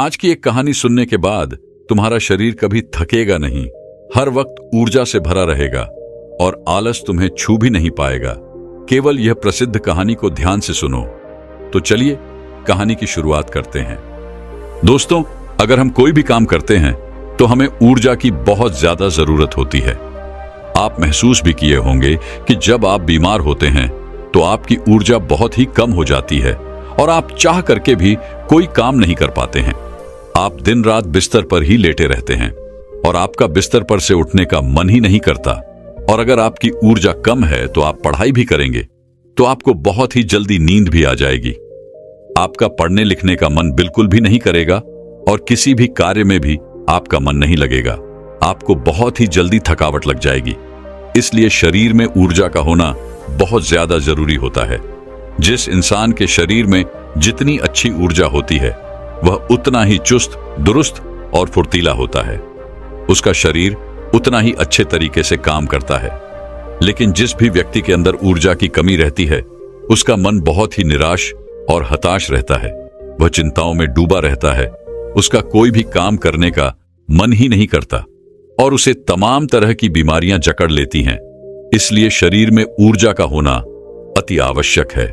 आज की एक कहानी सुनने के बाद तुम्हारा शरीर कभी थकेगा नहीं, हर वक्त ऊर्जा से भरा रहेगा और आलस तुम्हें छू भी नहीं पाएगा। केवल यह प्रसिद्ध कहानी को ध्यान से सुनो। तो चलिए कहानी की शुरुआत करते हैं। दोस्तों, अगर हम कोई भी काम करते हैं तो हमें ऊर्जा की बहुत ज्यादा जरूरत होती है। आप महसूस भी किए होंगे कि जब आप बीमार होते हैं तो आपकी ऊर्जा बहुत ही कम हो जाती है और आप चाह करके भी कोई काम नहीं कर पाते हैं। आप दिन रात बिस्तर पर ही लेटे रहते हैं और आपका बिस्तर पर से उठने का मन ही नहीं करता। और अगर आपकी ऊर्जा कम है तो आप पढ़ाई भी करेंगे तो आपको बहुत ही जल्दी नींद भी आ जाएगी। आपका पढ़ने लिखने का मन बिल्कुल भी नहीं करेगा और किसी भी कार्य में भी आपका मन नहीं लगेगा। आपको बहुत ही जल्दी थकावट लग जाएगी। इसलिए शरीर में ऊर्जा का होना बहुत ज्यादा जरूरी होता है। जिस इंसान के शरीर में जितनी अच्छी ऊर्जा होती है वह उतना ही चुस्त, दुरुस्त और फुर्तीला होता है। उसका शरीर उतना ही अच्छे तरीके से काम करता है। लेकिन जिस भी व्यक्ति के अंदर ऊर्जा की कमी रहती है उसका मन बहुत ही निराश और हताश रहता है। वह चिंताओं में डूबा रहता है। उसका कोई भी काम करने का मन ही नहीं करता और उसे तमाम तरह की बीमारियां जकड़ लेती हैं। इसलिए शरीर में ऊर्जा का होना अति आवश्यक है।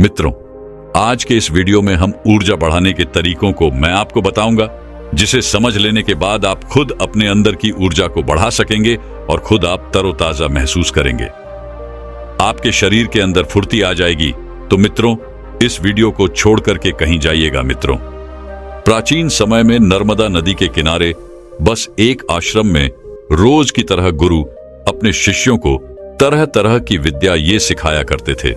मित्रों, आज के इस वीडियो में हम ऊर्जा बढ़ाने के तरीकों को मैं आपको बताऊंगा, जिसे समझ लेने के बाद आप खुद अपने अंदर की ऊर्जा को बढ़ा सकेंगे और खुद आप तरोताजा महसूस करेंगे। आपके शरीर के अंदर फुर्ती आ जाएगी। तो मित्रों, इस वीडियो को छोड़ करके कहीं जाइएगा। मित्रों, प्राचीन समय में नर्मदा नदी के किनारे बस एक आश्रम में रोज की तरह गुरु अपने शिष्यों को तरह तरह की विद्या ये सिखाया करते थे।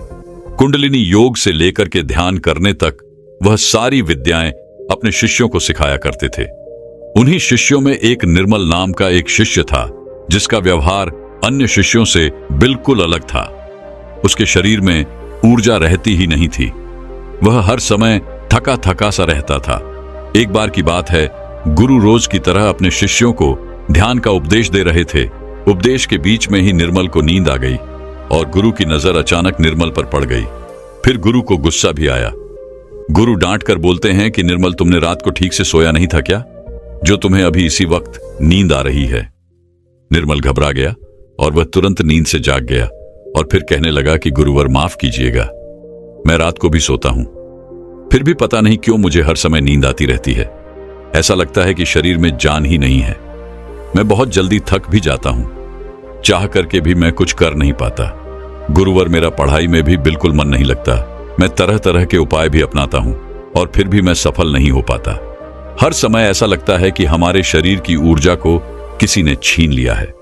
कुंडलिनी योग से लेकर के ध्यान करने तक वह सारी विद्याएं अपने शिष्यों को सिखाया करते थे। उन्हीं शिष्यों में एक निर्मल नाम का एक शिष्य था जिसका व्यवहार अन्य शिष्यों से बिल्कुल अलग था। उसके शरीर में ऊर्जा रहती ही नहीं थी। वह हर समय थका थका सा रहता था। एक बार की बात है, गुरु रोज की तरह अपने शिष्यों को ध्यान का उपदेश दे रहे थे। उपदेश के बीच में ही निर्मल को नींद आ गई और गुरु की नजर अचानक निर्मल पर पड़ गई। फिर गुरु को गुस्सा भी आया। गुरु डांट कर बोलते हैं कि निर्मल, तुमने रात को ठीक से सोया नहीं था क्या, जो तुम्हें अभी इसी वक्त नींद आ रही है। निर्मल घबरा गया और वह तुरंत नींद से जाग गया और फिर कहने लगा कि गुरुवर, माफ कीजिएगा, मैं रात को भी सोता हूं, फिर भी पता नहीं क्यों मुझे हर समय नींद आती रहती है। ऐसा लगता है कि शरीर में जान ही नहीं है। मैं बहुत जल्दी थक भी जाता हूं, चाह करके भी मैं कुछ कर नहीं पाता। गुरुवर, मेरा पढ़ाई में भी बिल्कुल मन नहीं लगता। मैं तरह तरह के उपाय भी अपनाता हूं और फिर भी मैं सफल नहीं हो पाता। हर समय ऐसा लगता है कि हमारे शरीर की ऊर्जा को किसी ने छीन लिया है।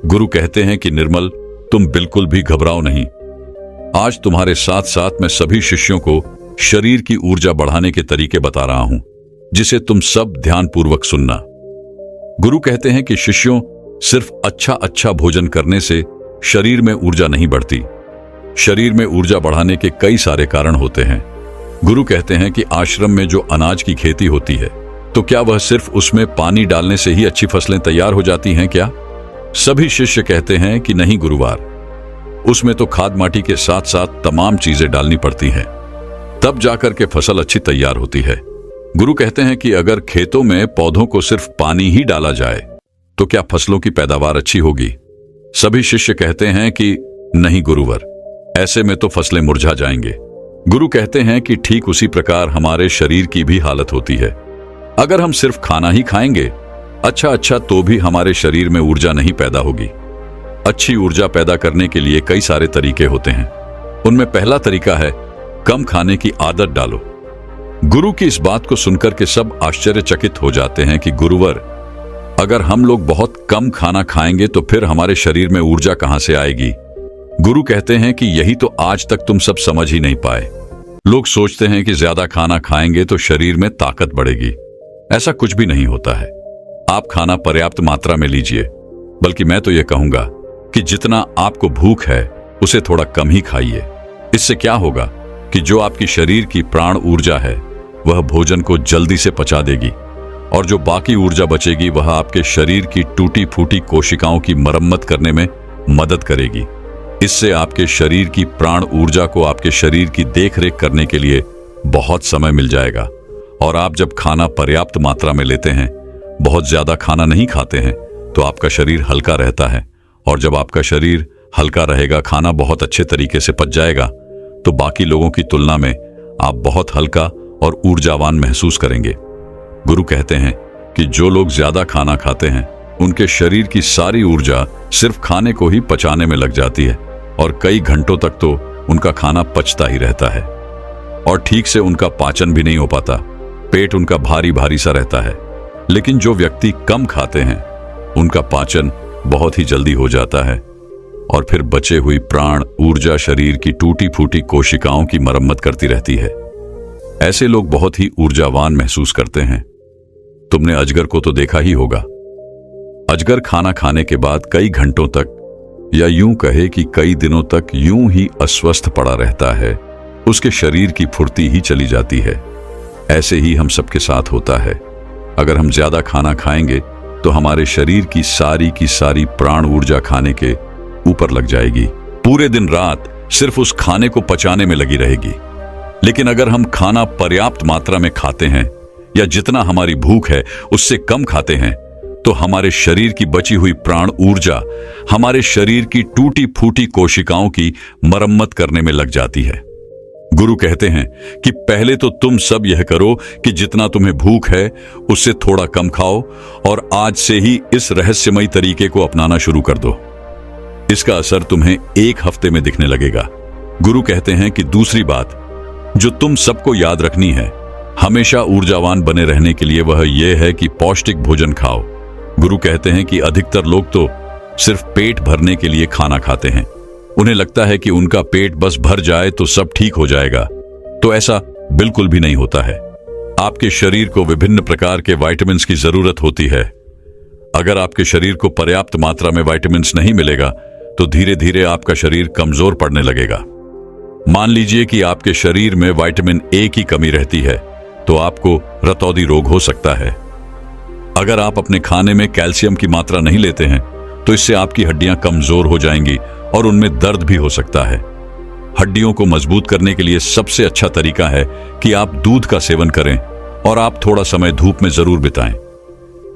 गुरु कहते हैं कि निर्मल, तुम बिल्कुल भी घबराओ नहीं। आज तुम्हारे साथ साथ मैं सभी शिष्यों को शरीर की ऊर्जा बढ़ाने के तरीके बता रहा हूं, जिसे तुम सब ध्यानपूर्वक सुनना। गुरु कहते हैं कि शिष्यों, सिर्फ अच्छा भोजन करने से शरीर में ऊर्जा नहीं बढ़ती। शरीर में ऊर्जा बढ़ाने के कई सारे कारण होते हैं। गुरु कहते हैं कि आश्रम में जो अनाज की खेती होती है तो क्या वह सिर्फ उसमें पानी डालने से ही अच्छी फसलें तैयार हो जाती हैं क्या? सभी शिष्य कहते हैं कि नहीं गुरुवार, उसमें तो खाद माटी के साथ साथ तमाम चीजें डालनी पड़ती हैं, तब जाकर के फसल अच्छी तैयार होती है। गुरु कहते हैं कि अगर खेतों में पौधों को सिर्फ पानी ही डाला जाए तो क्या फसलों की पैदावार अच्छी होगी? सभी शिष्य कहते हैं कि नहीं गुरुवर, ऐसे में तो फसलें मुरझा जाएंगे। गुरु कहते हैं कि ठीक उसी प्रकार हमारे शरीर की भी हालत होती है। अगर हम सिर्फ खाना ही खाएंगे अच्छा तो भी हमारे शरीर में ऊर्जा नहीं पैदा होगी। अच्छी ऊर्जा पैदा करने के लिए कई सारे तरीके होते हैं। उनमें पहला तरीका है कम खाने की आदत डालो। गुरु की इस बात को सुनकर के सब आश्चर्यचकित हो जाते हैं कि गुरुवर, अगर हम लोग बहुत कम खाना खाएंगे तो फिर हमारे शरीर में ऊर्जा कहां से आएगी? गुरु कहते हैं कि यही तो आज तक तुम सब समझ ही नहीं पाए। लोग सोचते हैं कि ज्यादा खाना खाएंगे तो शरीर में ताकत बढ़ेगी। ऐसा कुछ भी नहीं होता है। आप खाना पर्याप्त मात्रा में लीजिए, बल्कि मैं तो यह कहूंगा कि जितना आपको भूख है उसे थोड़ा कम ही खाइए। इससे क्या होगा कि जो आपकी शरीर की प्राण ऊर्जा है वह भोजन को जल्दी से पचा देगी और जो बाकी ऊर्जा बचेगी वह आपके शरीर की टूटी फूटी कोशिकाओं की मरम्मत करने में मदद करेगी। इससे आपके शरीर की प्राण ऊर्जा को आपके शरीर की देखरेख करने के लिए बहुत समय मिल जाएगा और आप जब खाना पर्याप्त मात्रा में लेते हैं, बहुत ज्यादा खाना नहीं खाते हैं, तो आपका शरीर हल्का रहता है। और जब आपका शरीर हल्का रहेगा, खाना बहुत अच्छे तरीके से पच जाएगा, तो बाकी लोगों की तुलना में आप बहुत हल्का और ऊर्जावान महसूस करेंगे। गुरु कहते हैं कि जो लोग ज्यादा खाना खाते हैं, उनके शरीर की सारी ऊर्जा सिर्फ खाने को ही पचाने में लग जाती है और कई घंटों तक तो उनका खाना पचता ही रहता है और ठीक से उनका पाचन भी नहीं हो पाता। पेट उनका भारी भारी सा रहता है। लेकिन जो व्यक्ति कम खाते हैं, उनका पाचन बहुत ही जल्दी हो जाता है और फिर बचे हुई प्राण ऊर्जा शरीर की टूटी फूटी कोशिकाओं की मरम्मत करती रहती है। ऐसे लोग बहुत ही ऊर्जावान महसूस करते हैं। तुमने अजगर को तो देखा ही होगा। अजगर खाना खाने के बाद कई घंटों तक, या यूं कहे कि कई दिनों तक यूं ही अस्वस्थ पड़ा रहता है। उसके शरीर की फुर्ती ही चली जाती है। ऐसे ही हम सबके साथ होता है। अगर हम ज्यादा खाना खाएंगे तो हमारे शरीर की सारी प्राण ऊर्जा खाने के ऊपर लग जाएगी। पूरे दिन रात सिर्फ उस खाने को पचाने में लगी रहेगी। लेकिन अगर हम खाना पर्याप्त मात्रा में खाते हैं या जितना हमारी भूख है उससे कम खाते हैं, तो हमारे शरीर की बची हुई प्राण ऊर्जा हमारे शरीर की टूटी फूटी कोशिकाओं की मरम्मत करने में लग जाती है। गुरु कहते हैं कि पहले तो तुम सब यह करो कि जितना तुम्हें भूख है उससे थोड़ा कम खाओ और आज से ही इस रहस्यमयी तरीके को अपनाना शुरू कर दो। इसका असर तुम्हें 1 हफ्ते में दिखने लगेगा। गुरु कहते हैं कि दूसरी बात जो तुम सबको याद रखनी है हमेशा ऊर्जावान बने रहने के लिए, वह यह है कि पौष्टिक भोजन खाओ। गुरु कहते हैं कि अधिकतर लोग तो सिर्फ पेट भरने के लिए खाना खाते हैं। उन्हें लगता है कि उनका पेट बस भर जाए तो सब ठीक हो जाएगा। तो ऐसा बिल्कुल भी नहीं होता है। आपके शरीर को विभिन्न प्रकार के विटामिन्स की जरूरत होती है। अगर आपके शरीर को पर्याप्त मात्रा में विटामिन्स नहीं मिलेगा तो धीरे धीरे आपका शरीर कमजोर पड़ने लगेगा। मान लीजिए कि आपके शरीर में विटामिन ए की कमी रहती है, तो आपको रतौंधी रोग हो सकता है। अगर आप अपने खाने में कैल्शियम की मात्रा नहीं लेते हैं तो इससे आपकी हड्डियां कमजोर हो जाएंगी और उनमें दर्द भी हो सकता है। हड्डियों को मजबूत करने के लिए सबसे अच्छा तरीका है कि आप दूध का सेवन करें और आप थोड़ा समय धूप में जरूर बिताएं।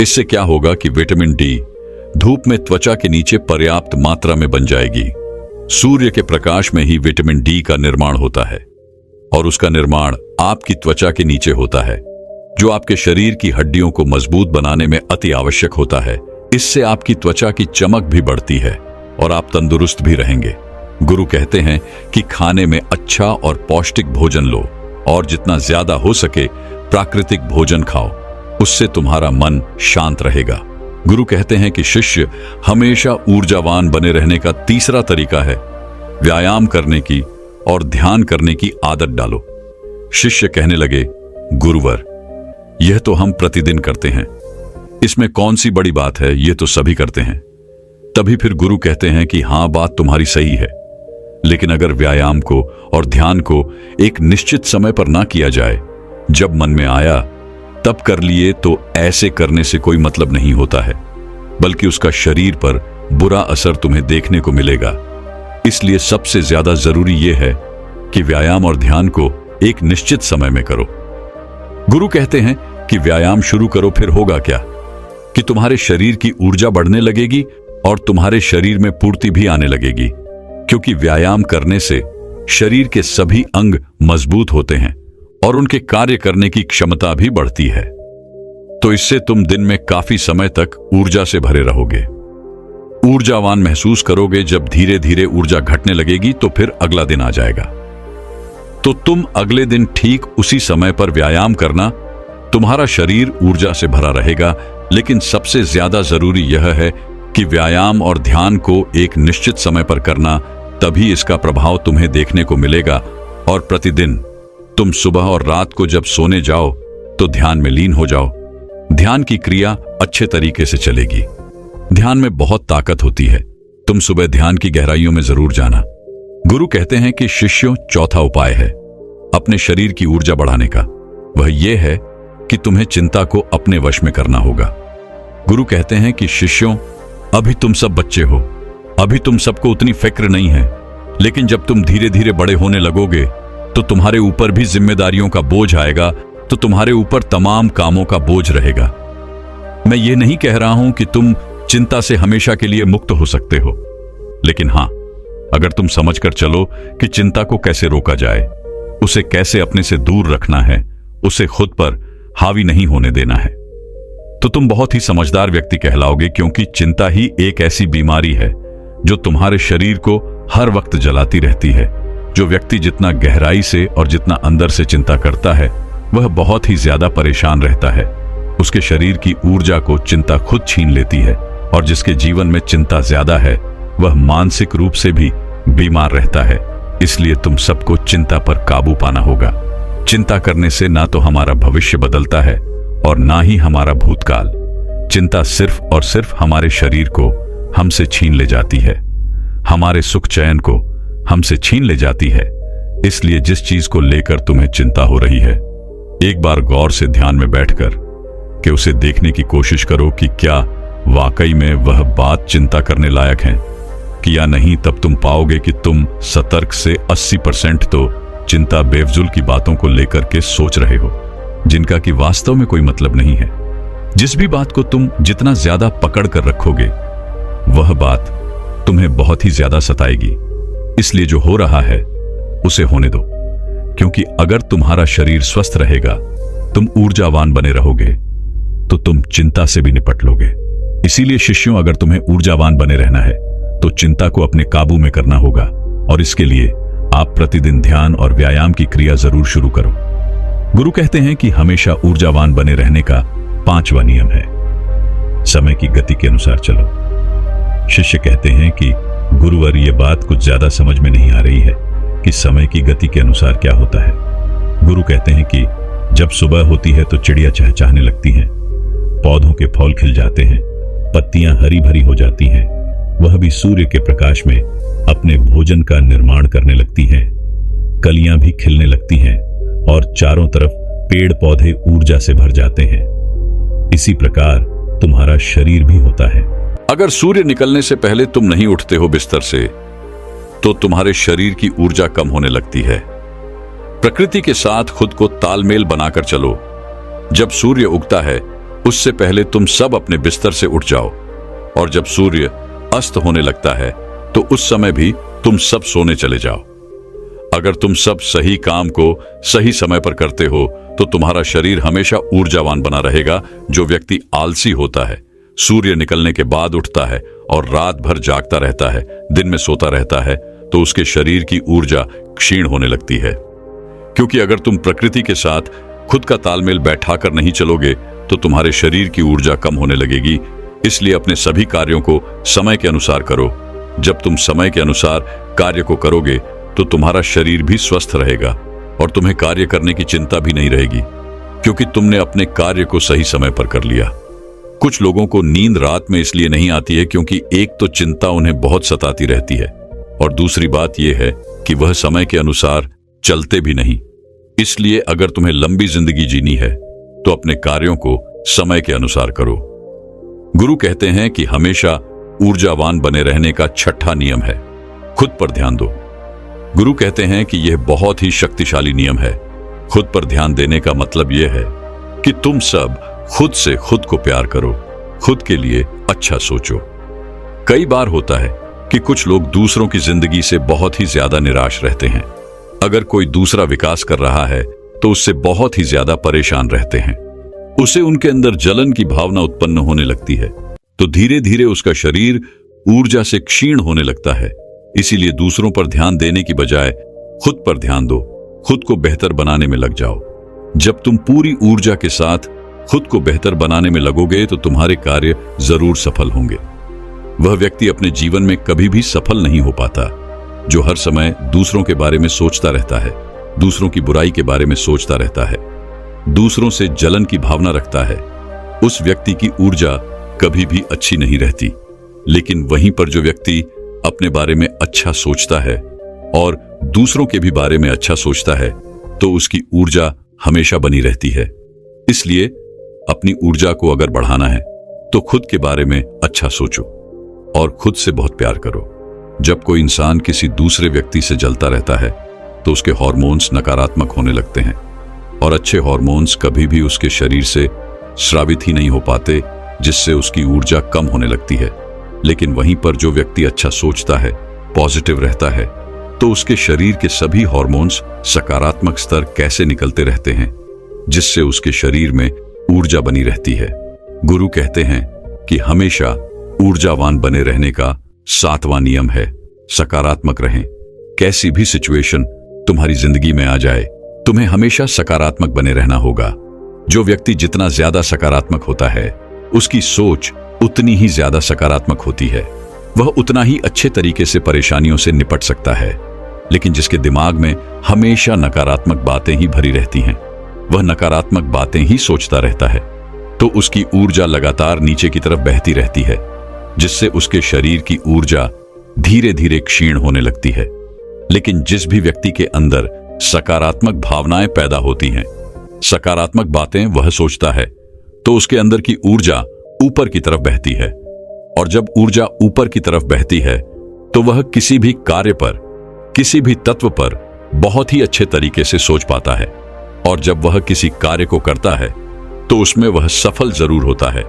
इससे क्या होगा कि विटामिन डी धूप में त्वचा के नीचे पर्याप्त मात्रा में बन जाएगी। सूर्य के प्रकाश में ही विटामिन डी का निर्माण होता है और उसका निर्माण आपकी त्वचा के नीचे होता है, जो आपके शरीर की हड्डियों को मजबूत बनाने में अति आवश्यक होता है। इससे आपकी त्वचा की चमक भी बढ़ती है और आप तंदुरुस्त भी रहेंगे। गुरु कहते हैं कि खाने में अच्छा और पौष्टिक भोजन लो और जितना ज्यादा हो सके प्राकृतिक भोजन खाओ, उससे तुम्हारा मन शांत रहेगा। गुरु कहते हैं कि शिष्य हमेशा ऊर्जावान बने रहने का तीसरा तरीका है व्यायाम करने की और ध्यान करने की आदत डालो। शिष्य कहने लगे, गुरुवर, यह तो हम प्रतिदिन करते हैं, इसमें कौन सी बड़ी बात है, ये तो सभी करते हैं। तभी फिर गुरु कहते हैं कि हाँ, बात तुम्हारी सही है, लेकिन अगर व्यायाम को और ध्यान को एक निश्चित समय पर ना किया जाए, जब मन में आया तब कर लिए, तो ऐसे करने से कोई मतलब नहीं होता है, बल्कि उसका शरीर पर बुरा असर तुम्हें देखने को मिलेगा। इसलिए सबसे ज्यादा जरूरी यह है कि व्यायाम और ध्यान को एक निश्चित समय में करो। गुरु कहते हैं कि व्यायाम शुरू करो, फिर होगा क्या कि तुम्हारे शरीर की ऊर्जा बढ़ने लगेगी और तुम्हारे शरीर में पूर्ति भी आने लगेगी, क्योंकि व्यायाम करने से शरीर के सभी अंग मजबूत होते हैं और उनके कार्य करने की क्षमता भी बढ़ती है। तो इससे तुम दिन में काफी समय तक ऊर्जा से भरे रहोगे, ऊर्जावान महसूस करोगे। जब धीरे धीरे ऊर्जा घटने लगेगी तो फिर अगला दिन आ जाएगा, तो तुम अगले दिन ठीक उसी समय पर व्यायाम करना। तुम्हारा शरीर ऊर्जा से भरा रहेगा, लेकिन सबसे ज्यादा जरूरी यह है कि व्यायाम और ध्यान को एक निश्चित समय पर करना, तभी इसका प्रभाव तुम्हें देखने को मिलेगा। और प्रतिदिन तुम सुबह और रात को जब सोने जाओ तो ध्यान में लीन हो जाओ। ध्यान की क्रिया अच्छे तरीके से चलेगी। ध्यान में बहुत ताकत होती है। तुम सुबह ध्यान की गहराइयों में जरूर जाना। गुरु कहते हैं कि शिष्यों, चौथा उपाय है अपने शरीर की ऊर्जा बढ़ाने का। वह यह है कि तुम्हें चिंता को अपने वश में करना होगा। गुरु कहते हैं कि शिष्यों, अभी तुम सब बच्चे हो, अभी तुम सबको उतनी फिक्र नहीं है, लेकिन जब तुम धीरे धीरे बड़े होने लगोगे तो तुम्हारे ऊपर भी जिम्मेदारियों का बोझ आएगा तो तुम्हारे ऊपर तमाम कामों का बोझ रहेगा। मैं ये नहीं कह रहा हूं कि तुम चिंता से हमेशा के लिए मुक्त हो सकते हो, लेकिन हां, अगर तुम समझकर चलो कि चिंता को कैसे रोका जाए, उसे कैसे अपने से दूर रखना है, उसे खुद पर हावी नहीं होने देना है, तो तुम बहुत ही समझदार व्यक्ति कहलाओगे। क्योंकि चिंता ही एक ऐसी बीमारी है जो तुम्हारे शरीर को हर वक्त जलाती रहती है। जो व्यक्ति जितना गहराई से और जितना अंदर से चिंता करता है, वह बहुत ही ज्यादा परेशान रहता है। उसके शरीर की ऊर्जा को चिंता खुद छीन लेती है, और जिसके जीवन में चिंता ज्यादा है, वह मानसिक रूप से भी बीमार रहता है। इसलिए तुम सबको चिंता पर काबू पाना होगा। चिंता करने से ना तो हमारा भविष्य बदलता है और ना ही हमारा भूतकाल। चिंता सिर्फ और सिर्फ हमारे शरीर को हमसे छीन ले जाती है, हमारे सुख चैन को हमसे छीन ले जाती है। इसलिए जिस चीज को लेकर तुम्हें चिंता हो रही है, एक बार गौर से ध्यान में बैठकर कि उसे देखने की कोशिश करो कि क्या वाकई में वह बात चिंता करने लायक है कि या नहीं। तब तुम पाओगे कि तुम सतर्क से 80% तो चिंता बेफजूल की बातों को लेकर के सोच रहे हो, जिनका कि वास्तव में कोई मतलब नहीं है। जिस भी बात को तुम जितना ज्यादा पकड़ कर रखोगे, वह बात तुम्हें बहुत ही ज्यादा सताएगी। इसलिए जो हो रहा है उसे होने दो, क्योंकि अगर तुम्हारा शरीर स्वस्थ रहेगा, तुम ऊर्जावान बने रहोगे, तो तुम चिंता से भी निपट लोगे। इसीलिए शिष्यों, अगर तुम्हें ऊर्जावान बने रहना है तो चिंता को अपने काबू में करना होगा, और इसके लिए आप प्रतिदिन ध्यान और व्यायाम की क्रिया जरूर शुरू करो। गुरु कहते हैं कि हमेशा ऊर्जावान बने रहने का 5वां नियम है, समय की गति के अनुसार चलो। शिष्य कहते हैं कि गुरुवर, ये बात कुछ ज्यादा समझ में नहीं आ रही है कि समय की गति के अनुसार क्या होता है। गुरु कहते हैं कि जब सुबह होती है तो चिड़िया चहचहाने लगती हैं, पौधों के फूल खिल जाते हैं, पत्तियां हरी भरी हो जाती हैं, वह भी सूर्य के प्रकाश में अपने भोजन का निर्माण करने लगती हैं, कलियां भी खिलने लगती हैं और चारों तरफ पेड़ पौधे ऊर्जा से भर जाते हैं। इसी प्रकार तुम्हारा शरीर भी होता है। अगर सूर्य निकलने से पहले तुम नहीं उठते हो बिस्तर से, तो तुम्हारे शरीर की ऊर्जा कम होने लगती है। प्रकृति के साथ खुद को तालमेल बनाकर चलो। जब सूर्य उगता है, उससे पहले तुम सब अपने बिस्तर से उठ जाओ, और जब सूर्य अस्त होने लगता है तो उस समय भी तुम सब सोने चले जाओ। अगर तुम सब सही काम को सही समय पर करते हो, तो तुम्हारा शरीर हमेशा ऊर्जावान बना रहेगा। जो व्यक्ति आलसी होता है, सूर्य निकलने के बाद उठता है और रात भर जागता रहता है, दिन में सोता रहता है, तो उसके शरीर की ऊर्जा क्षीण होने लगती है। क्योंकि अगर तुम प्रकृति के साथ खुद का तालमेल बैठाकर नहीं चलोगे, तो तुम्हारे शरीर की ऊर्जा कम होने लगेगी। इसलिए अपने सभी कार्यों को समय के अनुसार करो। जब तुम समय के अनुसार कार्य को करोगे, तो तुम्हारा शरीर भी स्वस्थ रहेगा और तुम्हें कार्य करने की चिंता भी नहीं रहेगी, क्योंकि तुमने अपने कार्य को सही समय पर कर लिया। कुछ लोगों को नींद रात में इसलिए नहीं आती है क्योंकि एक तो चिंता उन्हें बहुत सताती रहती है, और दूसरी बात यह है कि वह समय के अनुसार चलते भी नहीं। इसलिए अगर तुम्हें लंबी जिंदगी जीनी है, तो अपने कार्यों को समय के अनुसार करो। गुरु कहते हैं कि हमेशा ऊर्जावान बने रहने का 6वां नियम है, खुद पर ध्यान दो। गुरु कहते हैं कि यह बहुत ही शक्तिशाली नियम है। खुद पर ध्यान देने का मतलब यह है कि तुम सब खुद से खुद को प्यार करो, खुद के लिए अच्छा सोचो। कई बार होता है कि कुछ लोग दूसरों की जिंदगी से बहुत ही ज्यादा निराश रहते हैं। अगर कोई दूसरा विकास कर रहा है तो उससे बहुत ही ज्यादा परेशान रहते हैं। उसे उनके अंदर जलन की भावना उत्पन्न होने लगती है, तो धीरे धीरे उसका शरीर ऊर्जा से क्षीण होने लगता है। इसीलिए दूसरों पर ध्यान देने की बजाय खुद पर ध्यान दो, खुद को बेहतर बनाने में लग जाओ। जब तुम पूरी ऊर्जा के साथ खुद को बेहतर बनाने में लगोगे, तो तुम्हारे कार्य जरूर सफल होंगे। वह व्यक्ति अपने जीवन में कभी भी सफल नहीं हो पाता जो हर समय दूसरों के बारे में सोचता रहता है, दूसरों की बुराई के बारे में सोचता रहता है, दूसरों से जलन की भावना रखता है। उस व्यक्ति की ऊर्जा कभी भी अच्छी नहीं रहती। लेकिन वहीं पर जो व्यक्ति अपने बारे में अच्छा सोचता है और दूसरों के भी बारे में अच्छा सोचता है, तो उसकी ऊर्जा हमेशा बनी रहती है। इसलिए अपनी ऊर्जा को अगर बढ़ाना है, तो खुद के बारे में अच्छा सोचो और खुद से बहुत प्यार करो। जब कोई इंसान किसी दूसरे व्यक्ति से जलता रहता है, तो उसके हार्मोन्स नकारात्मक होने लगते हैं और अच्छे हार्मोन्स कभी भी उसके शरीर से स्रावित ही नहीं हो पाते, जिससे उसकी ऊर्जा कम होने लगती है। लेकिन वहीं पर जो व्यक्ति अच्छा सोचता है, पॉजिटिव रहता है, तो उसके शरीर के सभी हार्मोन्स सकारात्मक स्तर कैसे निकलते रहते हैं, जिससे उसके शरीर में ऊर्जा बनी रहती है। गुरु कहते हैं कि हमेशा ऊर्जावान बने रहने का 7वां नियम है, सकारात्मक रहें। कैसी भी सिचुएशन तुम्हारी जिंदगी में आ जाए, तुम्हें हमेशा सकारात्मक बने रहना होगा। जो व्यक्ति जितना ज्यादा सकारात्मक होता है, उसकी सोच उतनी ही ज्यादा सकारात्मक होती है। वह उतना ही अच्छे तरीके से परेशानियों से निपट सकता है। लेकिन जिसके दिमाग में हमेशा नकारात्मक बातें ही भरी रहती हैं, वह नकारात्मक बातें ही सोचता रहता है, तो उसकी ऊर्जा लगातार नीचे की तरफ बहती रहती है, जिससे उसके शरीर की ऊर्जा धीरे धीरे क्षीण होने लगती है। लेकिन जिस भी व्यक्ति के अंदर सकारात्मक भावनाएं पैदा होती हैं, सकारात्मक बातें वह सोचता है, तो उसके अंदर की ऊर्जा ऊपर की तरफ बहती है। और जब ऊर्जा ऊपर की तरफ बहती है, तो वह किसी भी कार्य पर, किसी भी तत्व पर बहुत ही अच्छे तरीके से सोच पाता है। और जब वह किसी कार्य को करता है, तो उसमें वह सफल जरूर होता है।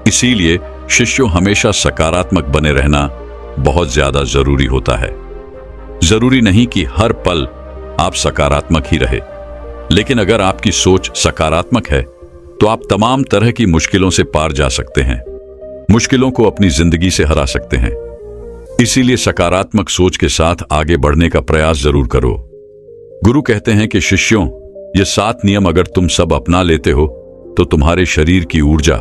इसीलिए शिष्यों हमेशा सकारात्मक बने रहना बहुत ज्यादा जरूरी होता है। जरूरी नहीं कि हर पल आप सकारात्मक ही रहे, लेकिन अगर आपकी सोच सकारात्मक है, तो आप तमाम तरह की मुश्किलों से पार जा सकते हैं, मुश्किलों को अपनी जिंदगी से हरा सकते हैं। इसीलिए सकारात्मक सोच के साथ आगे बढ़ने का प्रयास जरूर करो। गुरु कहते हैं कि शिष्यों, ये 7 नियम अगर तुम सब अपना लेते हो, तो तुम्हारे शरीर की ऊर्जा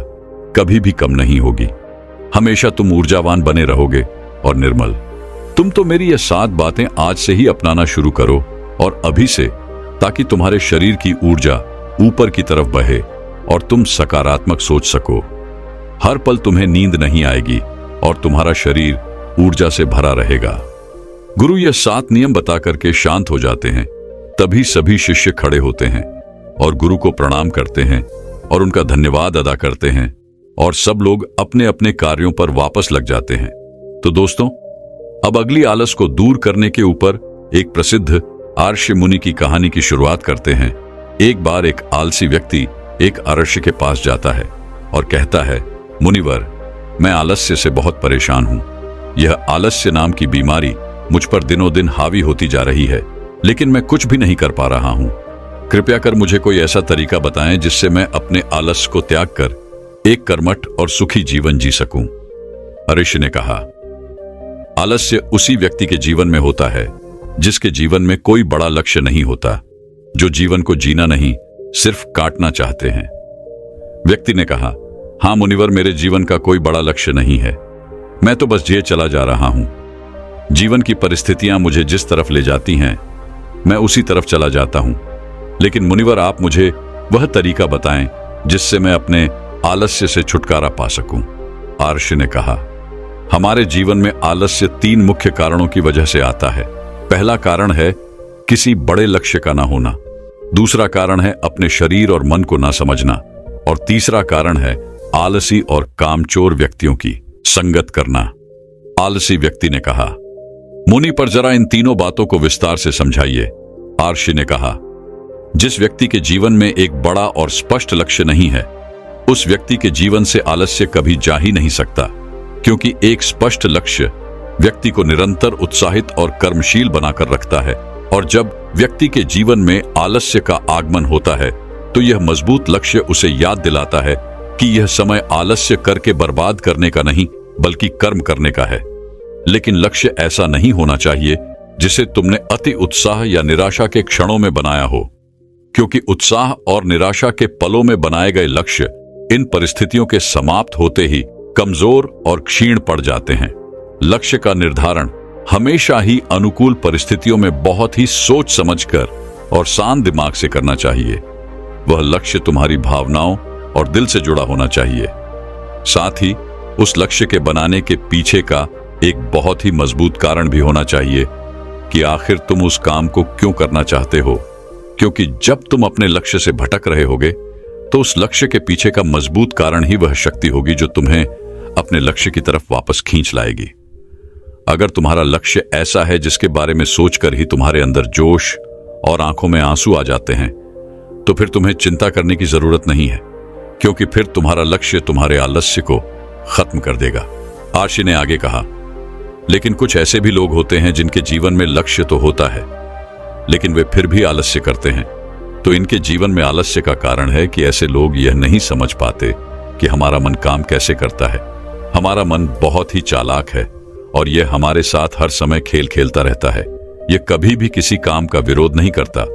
कभी भी कम नहीं होगी। हमेशा तुम ऊर्जावान बने रहोगे और निर्मल। तुम तो मेरी ये 7 बातें आज से ही अपनाना शुरू करो, और अभी से, ताकि तुम्हारे शरीर की ऊर्जा ऊपर की तरफ बहे और तुम सकारात्मक सोच सको। हर पल तुम्हें नींद नहीं आएगी और तुम्हारा शरीर ऊर्जा से भरा रहेगा। गुरु ये 7 नियम बता करके शांत हो जाते हैं। तभी सभी शिष्य खड़े होते हैं और गुरु को प्रणाम करते हैं और उनका धन्यवाद अदा करते हैं, और सब लोग अपने अपने कार्यों पर वापस लग जाते हैं। तो दोस्तों, अब अगली आलस को दूर करने के ऊपर एक प्रसिद्ध आर्ष्य मुनि की कहानी की शुरुआत करते हैं। एक बार एक आलसी व्यक्ति एक आर्ष्य के पास जाता है और कहता है, मुनिवर, मैं आलस्य से बहुत परेशान हूं। यह आलस्य नाम की बीमारी मुझ पर दिनों दिन हावी होती जा रही है, लेकिन मैं कुछ भी नहीं कर पा रहा हूं। कृपया कर मुझे कोई ऐसा तरीका बताएं जिससे मैं अपने आलस्य को त्याग कर एक कर्मठ और सुखी जीवन जी सकूं। ऋषि ने कहा, आलस्य उसी व्यक्ति के जीवन में होता है जिसके जीवन में कोई बड़ा लक्ष्य नहीं होता, जो जीवन को जीना नहीं, सिर्फ काटना चाहते हैं। व्यक्ति ने कहा, हां मुनिवर, मेरे जीवन का कोई बड़ा लक्ष्य नहीं है। मैं तो बस जिए चला जा रहा हूं। जीवन की परिस्थितियां मुझे जिस तरफ ले जाती हैं, मैं उसी तरफ चला जाता हूं। लेकिन मुनिवर, आप मुझे वह तरीका बताएं जिससे मैं अपने आलस्य से छुटकारा पा सकूं। आर्ष्य ने कहा, हमारे जीवन में आलस्य 3 मुख्य कारणों की वजह से आता है। पहला कारण है किसी बड़े लक्ष्य का ना होना, दूसरा कारण है अपने शरीर और मन को ना समझना, और तीसरा कारण है आलसी और कामचोर व्यक्तियों की संगत करना। आलसी व्यक्ति ने कहा, मुनि, पर जरा इन तीनों बातों को विस्तार से समझाइए। आर्षि ने कहा, जिस व्यक्ति के जीवन में एक बड़ा और स्पष्ट लक्ष्य नहीं है, उस व्यक्ति के जीवन से आलस्य कभी जा ही नहीं सकता, क्योंकि एक स्पष्ट लक्ष्य व्यक्ति को निरंतर उत्साहित और कर्मशील बनाकर रखता है। और जब व्यक्ति के जीवन में आलस्य का आगमन होता है, तो यह मजबूत लक्ष्य उसे याद दिलाता है कि यह समय आलस्य करके बर्बाद करने का नहीं, बल्कि कर्म करने का है। लेकिन लक्ष्य ऐसा नहीं होना चाहिए जिसे तुमने अति उत्साह या निराशा के क्षणों में बनाया हो, क्योंकि उत्साह और निराशा के पलों में बनाए गए लक्ष्य इन परिस्थितियों के समाप्त होते ही कमजोर और क्षीण पड़ जाते हैं। लक्ष्य का निर्धारण हमेशा ही अनुकूल परिस्थितियों में बहुत ही सोच समझकर और शांत दिमाग से करना चाहिए। वह लक्ष्य तुम्हारी भावनाओं और दिल से जुड़ा होना चाहिए। साथ ही उस लक्ष्य के बनाने के पीछे का एक बहुत ही मजबूत कारण भी होना चाहिए कि आखिर तुम उस काम को क्यों करना चाहते हो, क्योंकि जब तुम अपने लक्ष्य से भटक रहे होगे, तो उस लक्ष्य के पीछे का मजबूत कारण ही वह शक्ति होगी जो तुम्हें अपने लक्ष्य की तरफ वापस खींच लाएगी। अगर तुम्हारा लक्ष्य ऐसा है जिसके बारे में सोचकर ही तुम्हारे अंदर जोश और आंखों में आंसू आ जाते हैं, तो फिर तुम्हें चिंता करने की जरूरत नहीं है, क्योंकि फिर तुम्हारा लक्ष्य तुम्हारे आलस्य को खत्म कर देगा। आर्षि ने आगे कहा, लेकिन कुछ ऐसे भी लोग होते हैं जिनके जीवन में लक्ष्य तो होता है, लेकिन वे फिर भी आलस्य करते हैं। तो इनके जीवन में आलस्य का कारण है कि ऐसे लोग यह नहीं समझ पाते कि हमारा मन काम कैसे करता है। हमारा मन बहुत ही चालाक है और यह हमारे साथ हर समय खेल खेलता रहता है। यह कभी भी किसी काम का विरोध नहीं करता,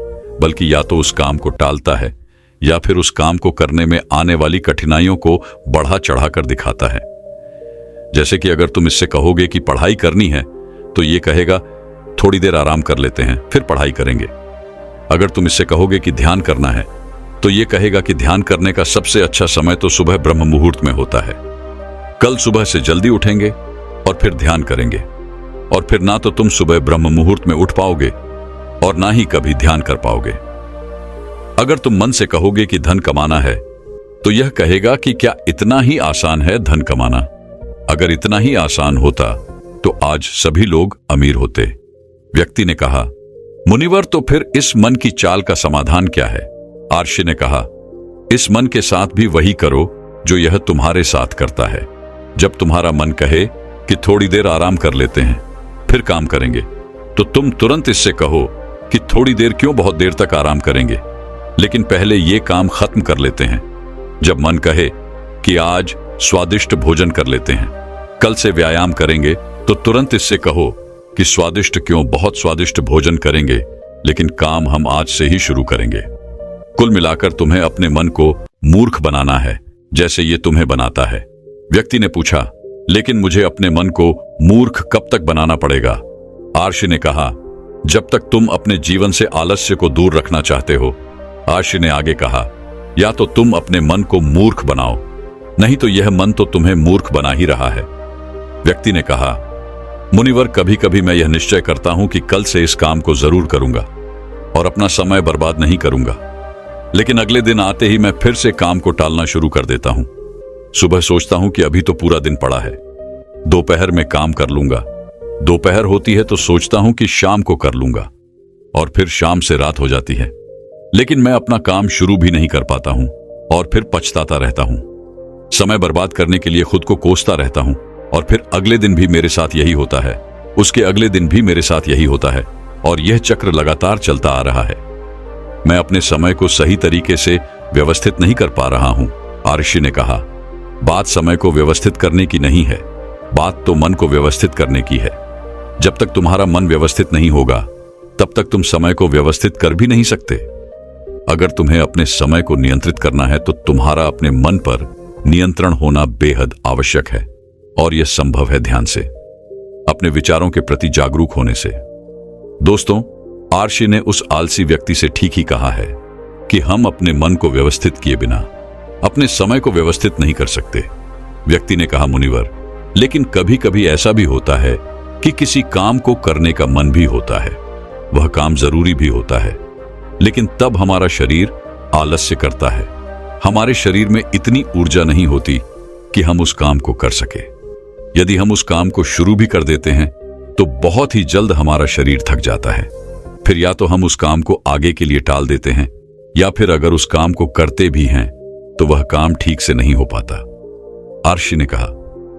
बल्कि या तो उस काम को टालता है या फिर उस काम को करने में आने वाली कठिनाइयों को बढ़ा चढ़ाकर दिखाता है। जैसे कि अगर तुम इससे कहोगे कि पढ़ाई करनी है, तो ये कहेगा थोड़ी देर आराम कर लेते हैं फिर पढ़ाई करेंगे। अगर तुम इससे कहोगे कि ध्यान करना है, तो ये कहेगा कि ध्यान करने का सबसे अच्छा समय तो सुबह ब्रह्म मुहूर्त में होता है। कल सुबह से जल्दी उठेंगे और फिर ध्यान करेंगे, और फिर ना तो तुम सुबह ब्रह्म मुहूर्त में उठ पाओगे और ना ही कभी ध्यान कर पाओगे। अगर तुम मन से कहोगे कि धन कमाना है, तो यह कहेगा कि क्या इतना ही आसान है धन कमाना? अगर इतना ही आसान होता तो आज सभी लोग अमीर होते। व्यक्ति ने कहा, मुनिवर, तो फिर इस मन की चाल का समाधान क्या है? आर्षि ने कहा, इस मन के साथ भी वही करो जो यह तुम्हारे साथ करता है। जब तुम्हारा मन कहे कि थोड़ी देर आराम कर लेते हैं फिर काम करेंगे, तो तुम तुरंत इससे कहो कि थोड़ी देर क्यों, बहुत देर तक आराम करेंगे, लेकिन पहले ये काम खत्म कर लेते हैं। जब मन कहे कि आज स्वादिष्ट भोजन कर लेते हैं, कल से व्यायाम करेंगे, तो तुरंत इससे कहो कि स्वादिष्ट क्यों, बहुत स्वादिष्ट भोजन करेंगे, लेकिन काम हम आज से ही शुरू करेंगे। कुल मिलाकर तुम्हें अपने मन को मूर्ख बनाना है, जैसे ये तुम्हें बनाता है। व्यक्ति ने पूछा, लेकिन मुझे अपने मन को मूर्ख कब तक बनाना पड़ेगा? आर्षि ने कहा, जब तक तुम अपने जीवन से आलस्य को दूर रखना चाहते हो। आर्षि ने आगे कहा, या तो तुम अपने मन को मूर्ख बनाओ, नहीं तो यह मन तो तुम्हें मूर्ख बना ही रहा है। व्यक्ति ने कहा, मुनिवर, कभी कभी मैं यह निश्चय करता हूं कि कल से इस काम को जरूर करूंगा और अपना समय बर्बाद नहीं करूंगा, लेकिन अगले दिन आते ही मैं फिर से काम को टालना शुरू कर देता हूं। सुबह सोचता हूं कि अभी तो पूरा दिन पड़ा है, दोपहर में काम कर लूंगा। दोपहर होती है तो सोचता हूं कि शाम को कर लूंगा, और फिर शाम से रात हो जाती है, लेकिन मैं अपना काम शुरू भी नहीं कर पाता हूं और फिर पछताता रहता हूं। समय बर्बाद करने के लिए खुद को कोसता रहता हूं, और फिर अगले दिन भी मेरे साथ यही होता है, उसके अगले दिन भी मेरे साथ यही होता है, और यह चक्र लगातार चलता आ रहा है। मैं अपने समय को सही तरीके से व्यवस्थित नहीं कर पा रहा हूं। आर्षि ने कहा, बात समय को व्यवस्थित करने की नहीं है, बात तो मन को व्यवस्थित करने की है। जब तक तुम्हारा मन व्यवस्थित नहीं होगा, तब तक तुम समय को व्यवस्थित कर भी नहीं सकते। अगर तुम्हें अपने समय को नियंत्रित करना है, तो तुम्हारा अपने मन पर नियंत्रण होना बेहद आवश्यक है, और यह संभव है ध्यान से, अपने विचारों के प्रति जागरूक होने से। दोस्तों, आर्षि ने उस आलसी व्यक्ति से ठीक ही कहा है कि हम अपने मन को व्यवस्थित किए बिना अपने समय को व्यवस्थित नहीं कर सकते। व्यक्ति ने कहा, मुनिवर, लेकिन कभी कभी ऐसा भी होता है कि किसी काम को करने का मन भी होता है, वह काम जरूरी भी होता है, लेकिन तब हमारा शरीर आलस्य करता है। हमारे शरीर में इतनी ऊर्जा नहीं होती कि हम उस काम को कर सके। यदि हम उस काम को शुरू भी कर देते हैं, तो बहुत ही जल्द हमारा शरीर थक जाता है। फिर या तो हम उस काम को आगे के लिए टाल देते हैं, या फिर अगर उस काम को करते भी हैं, तो वह काम ठीक से नहीं हो पाता। आर्षि ने कहा,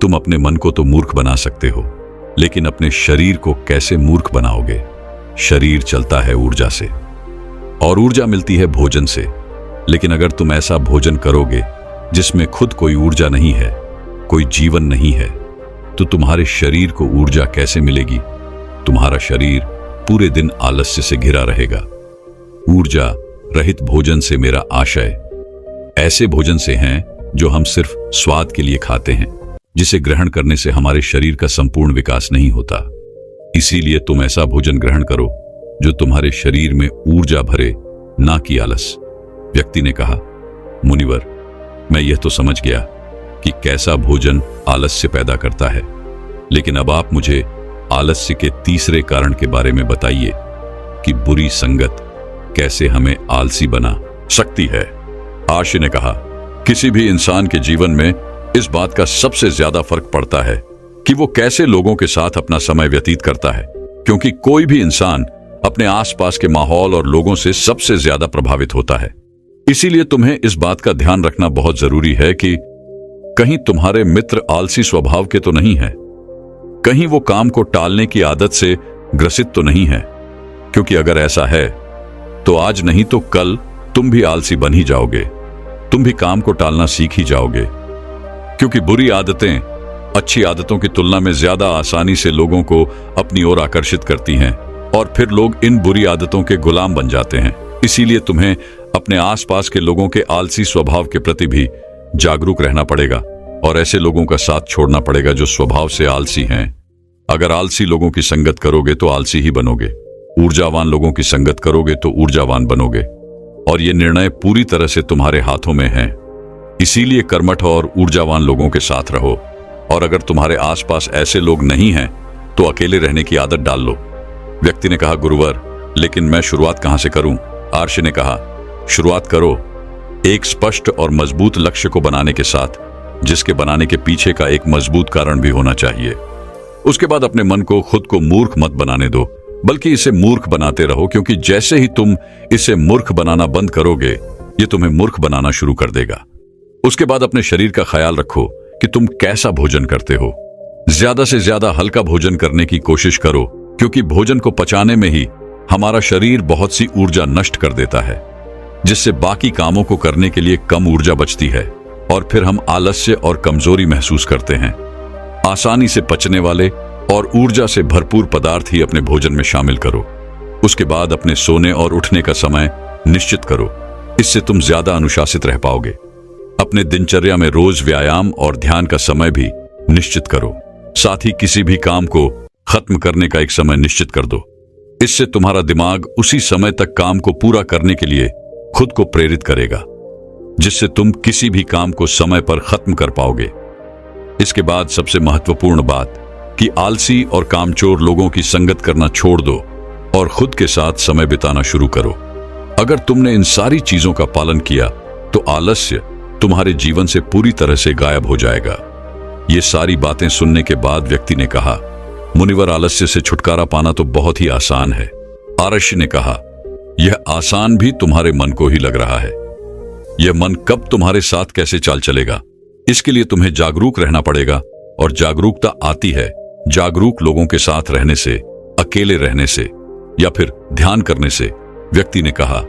तुम अपने मन को तो मूर्ख बना सकते हो, लेकिन अपने शरीर को कैसे मूर्ख बनाओगे? शरीर चलता है ऊर्जा से, और ऊर्जा मिलती है भोजन से। लेकिन अगर तुम ऐसा भोजन करोगे जिसमें खुद कोई ऊर्जा नहीं है, कोई जीवन नहीं है, तो तुम्हारे शरीर को ऊर्जा कैसे मिलेगी? तुम्हारा शरीर पूरे दिन आलस्य से घिरा रहेगा। ऊर्जा रहित भोजन से मेरा आशय ऐसे भोजन से हैं जो हम सिर्फ स्वाद के लिए खाते हैं, जिसे ग्रहण करने से हमारे शरीर का संपूर्ण विकास नहीं होता। इसीलिए तुम ऐसा भोजन ग्रहण करो जो तुम्हारे शरीर में ऊर्जा भरे, ना कि आलस। व्यक्ति ने कहा, मुनिवर, मैं यह तो समझ गया कि कैसा भोजन आलस्य पैदा करता है, लेकिन अब आप मुझे आलस्य के तीसरे कारण के बारे में बताइए कि बुरी संगत कैसे हमें आलसी बना सकती है। आर्षि ने कहा, किसी भी इंसान के जीवन में इस बात का सबसे ज्यादा फर्क पड़ता है कि वो कैसे लोगों के साथ अपना समय व्यतीत करता है, क्योंकि कोई भी इंसान अपने आसपास के माहौल और लोगों से सबसे ज्यादा प्रभावित होता है। इसीलिए तुम्हें इस बात का ध्यान रखना बहुत जरूरी है कि कहीं तुम्हारे मित्र आलसी स्वभाव के तो नहीं है, कहीं वो काम को टालने की आदत से ग्रसित तो नहीं है, क्योंकि अगर ऐसा है तो आज नहीं तो कल तुम भी आलसी बन ही जाओगे, तुम भी काम को टालना सीख ही जाओगे। क्योंकि बुरी आदतें अच्छी आदतों की तुलना में ज्यादा आसानी से लोगों को अपनी ओर आकर्षित करती हैं और फिर लोग इन बुरी आदतों के गुलाम बन जाते हैं। इसीलिए तुम्हें अपने आसपास के लोगों के आलसी स्वभाव के प्रति भी जागरूक रहना पड़ेगा और ऐसे लोगों का साथ छोड़ना पड़ेगा जो स्वभाव से आलसी हैं। अगर आलसी लोगों की संगत करोगे तो आलसी ही बनोगे, ऊर्जावान लोगों की संगत करोगे तो ऊर्जावान बनोगे, और ये निर्णय पूरी तरह से तुम्हारे हाथों में है। इसीलिए कर्मठ और ऊर्जावान लोगों के साथ रहो, और अगर तुम्हारे आसपास ऐसे लोग नहीं हैं तो अकेले रहने की आदत डाल लो। व्यक्ति ने कहा, गुरुवर, लेकिन मैं शुरुआत कहां से करूं? आर्ष ने कहा, शुरुआत करो एक स्पष्ट और मजबूत लक्ष्य को बनाने के साथ, जिसके बनाने के पीछे का एक मजबूत कारण भी होना चाहिए। उसके बाद अपने मन को खुद को मूर्ख मत बनाने दो, बल्कि इसे मूर्ख बनाते रहो, क्योंकि जैसे ही तुम इसे मूर्ख बनाना बंद करोगे, ये तुम्हें मूर्ख बनाना शुरू कर देगा। उसके बाद अपने शरीर का ख्याल रखो कि तुम कैसा भोजन करते हो। ज्यादा से ज्यादा हल्का भोजन करने की कोशिश करो, क्योंकि भोजन को पचाने में ही हमारा शरीर बहुत सी ऊर्जा नष्ट कर देता है, जिससे बाकी कामों को करने के लिए कम ऊर्जा बचती है और फिर हम आलस्य और कमजोरी महसूस करते हैं। आसानी से पचने वाले और ऊर्जा से भरपूर पदार्थ ही अपने भोजन में शामिल करो। उसके बाद अपने सोने और उठने का समय निश्चित करो, इससे तुम ज्यादा अनुशासित रह पाओगे। अपने दिनचर्या में रोज व्यायाम और ध्यान का समय भी निश्चित करो, साथ ही किसी भी काम को खत्म करने का एक समय निश्चित कर दो। इससे तुम्हारा दिमाग उसी समय तक काम को पूरा करने के लिए खुद को प्रेरित करेगा, जिससे तुम किसी भी काम को समय पर खत्म कर पाओगे। इसके बाद सबसे महत्वपूर्ण बात कि आलसी और कामचोर लोगों की संगत करना छोड़ दो और खुद के साथ समय बिताना शुरू करो। अगर तुमने इन सारी चीजों का पालन किया तो आलस्य तुम्हारे जीवन से पूरी तरह से गायब हो जाएगा। ये सारी बातें सुनने के बाद व्यक्ति ने कहा, मुनिवर, आलस्य से छुटकारा पाना तो बहुत ही आसान है। आर्ष्य ने कहा, यह आसान भी तुम्हारे मन को ही लग रहा है। यह मन कब तुम्हारे साथ कैसे चाल चलेगा, इसके लिए तुम्हें जागरूक रहना पड़ेगा, और जागरूकता आती है जागरूक लोगों के साथ रहने से, अकेले रहने से या फिर ध्यान करने से। व्यक्ति ने कहा,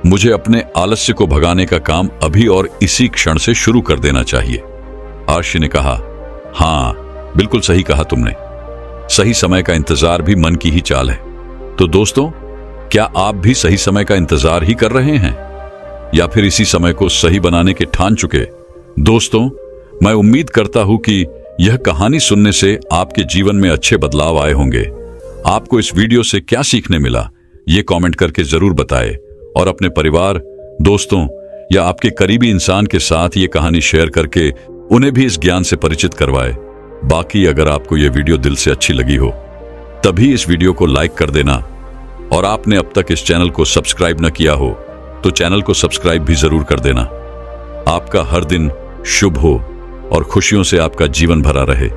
मुझे अपने आलस्य को भगाने का काम अभी और इसी क्षण से शुरू कर देना चाहिए। आर्ष्य ने कहा, हाँ, बिल्कुल सही कहा तुमने। सही समय का इंतजार भी मन की ही चाल है। तो दोस्तों, क्या आप भी सही समय का इंतजार ही कर रहे हैं, या फिर इसी समय को सही बनाने के ठान चुके? दोस्तों, मैं उम्मीद करता हूं कि यह कहानी सुनने से आपके जीवन में अच्छे बदलाव आए होंगे। आपको इस वीडियो से क्या सीखने मिला, ये कमेंट करके जरूर बताएं, और अपने परिवार, दोस्तों या आपके करीबी इंसान के साथ ये कहानी शेयर करके उन्हें भी इस ज्ञान से परिचित करवाएं। बाकी अगर आपको यह वीडियो दिल से अच्छी लगी हो, तभी इस वीडियो को लाइक कर देना, और आपने अब तक इस चैनल को सब्सक्राइब न किया हो तो चैनल को सब्सक्राइब भी जरूर कर देना। आपका हर दिन शुभ हो और खुशियों से आपका जीवन भरा रहे।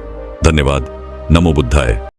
धन्यवाद। नमो बुद्धाय।